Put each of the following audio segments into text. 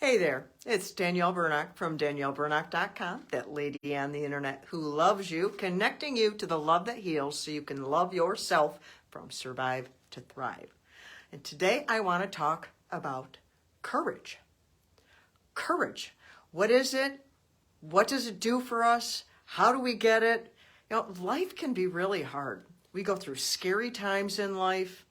Hey there, it's Danielle Burnock from DanielleBurnock.com, that lady on the internet who loves you, connecting you to the love that heals so you can love yourself from survive to thrive. And today I want to talk about courage. Courage. What is it? What does it do for us? How do we get it? Life can be really hard. We go through scary times in life.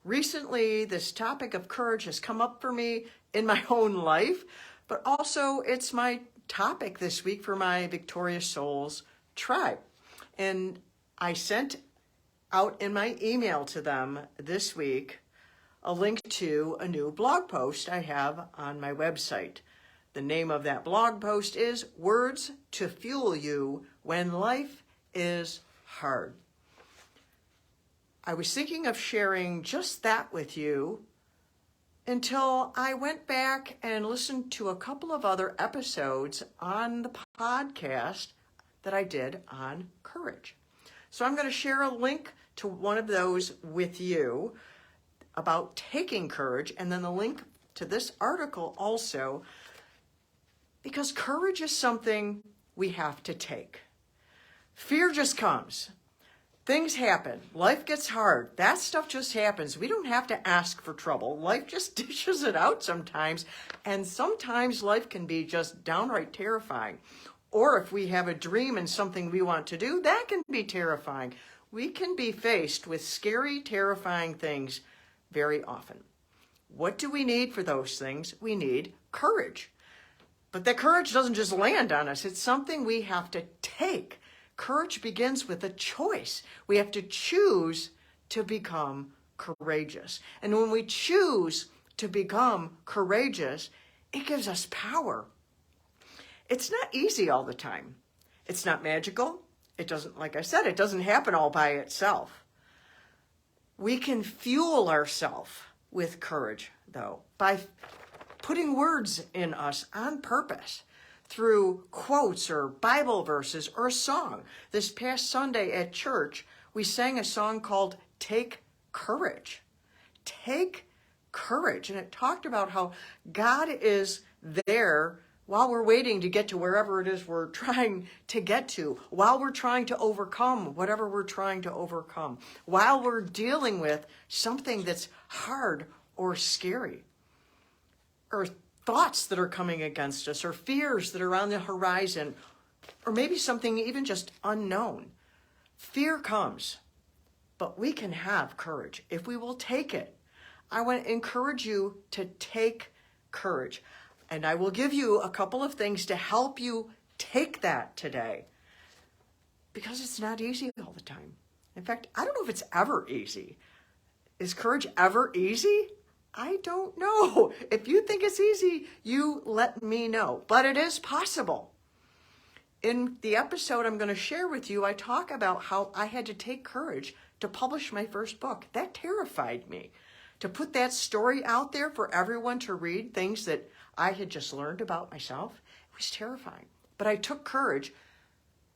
Recently, this topic of courage has come up for me in my own life, but also it's my topic this week for my Victorious Souls tribe. And I sent out in my email to them this week a link to a new blog post I have on my website. The name of that blog post is Words to Fuel You When Life is Hard. I was thinking of sharing just that with you until I went back and listened to a couple of other episodes on the podcast that I did on courage. So I'm going to share a link to one of those with you about taking courage, and then the link to this article also, because courage is something we have to take. Fear just comes. Things happen. Life gets hard. That stuff just happens. We don't have to ask for trouble. Life just dishes it out sometimes. And sometimes life can be just downright terrifying. Or if we have a dream and something we want to do, that can be terrifying. We can be faced with scary, terrifying things very often. What do we need for those things? We need courage. But that courage doesn't just land on us. It's something we have to take. Courage begins with a choice. We have to choose to become courageous. And when we choose to become courageous, it gives us power. It's not easy all the time. It's not magical. It doesn't, like I said, it doesn't happen all by itself. We can fuel ourselves with courage, though, by putting words in us on purpose, through quotes or Bible verses or a song. This past Sunday at church, we sang a song called Take Courage. Take courage. And it talked about how God is there while we're waiting to get to wherever it is we're trying to get to, while we're trying to overcome whatever we're trying to overcome, while we're dealing with something that's hard or scary, or thoughts that are coming against us, or fears that are on the horizon, or maybe something even just unknown. Fear comes, but we can have courage if we will take it. I want to encourage you to take courage, and I will give you a couple of things to help you take that today, because it's not easy all the time. In fact, I don't know if it's ever easy. Is courage ever easy? I don't know. If you think it's easy, you let me know. But it is possible. In the episode I'm going to share with you, I talk about how I had to take courage to publish my first book. That terrified me. To put that story out there for everyone to read, things that I had just learned about myself, it was terrifying. But I took courage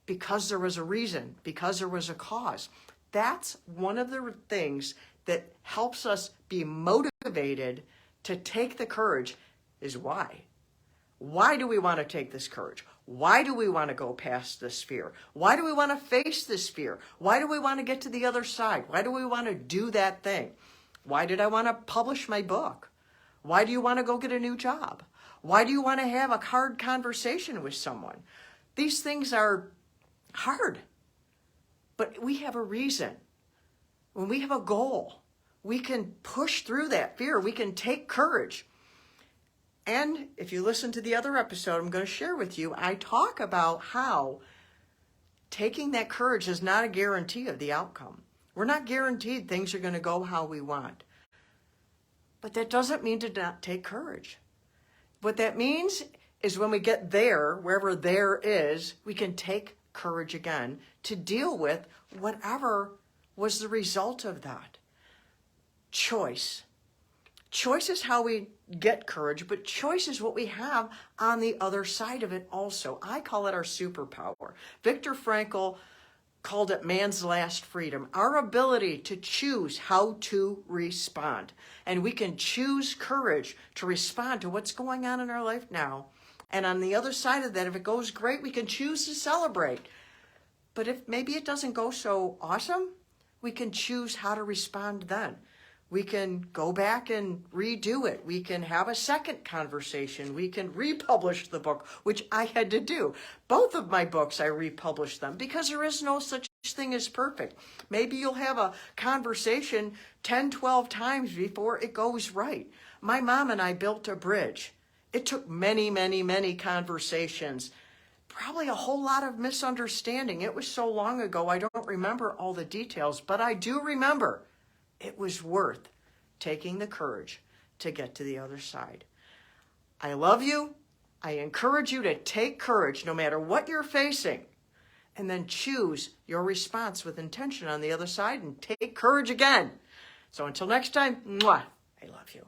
because there was a reason, because there was a cause. That's one of the things that helps us be motivated to take the courage is why. Why do we want to take this courage? Why do we want to go past this fear? Why do we want to face this fear? Why do we want to get to the other side? Why do we want to do that thing? Why did I want to publish my book? Why do you want to go get a new job? Why do you want to have a hard conversation with someone? These things are hard, but we have a reason. When we have a goal, we can push through that fear. We can take courage. And if you listen to the other episode I'm going to share with you, I talk about how taking that courage is not a guarantee of the outcome. We're not guaranteed things are going to go how we want. But that doesn't mean to not take courage. What that means is when we get there, wherever there is, we can take courage again to deal with whatever was the result of that. Choice. Choice is how we get courage, but choice is what we have on the other side of it also. I call it our superpower. Viktor Frankl called it man's last freedom, our ability to choose how to respond. And we can choose courage to respond to what's going on in our life now. And on the other side of that, if it goes great, we can choose to celebrate. But if maybe it doesn't go so awesome, we can choose how to respond then. We can go back and redo it. We can have a second conversation. We can republish the book, which I had to do. Both of my books, I republished them because there is no such thing as perfect. Maybe you'll have a conversation 10, 12 times before it goes right. My mom and I built a bridge. It took many, many, many conversations. Probably a whole lot of misunderstanding. It was so long ago, I don't remember all the details, but I do remember it was worth taking the courage to get to the other side. I love you. I encourage you to take courage no matter what you're facing, and then choose your response with intention on the other side and take courage again. So until next time, mwah, I love you.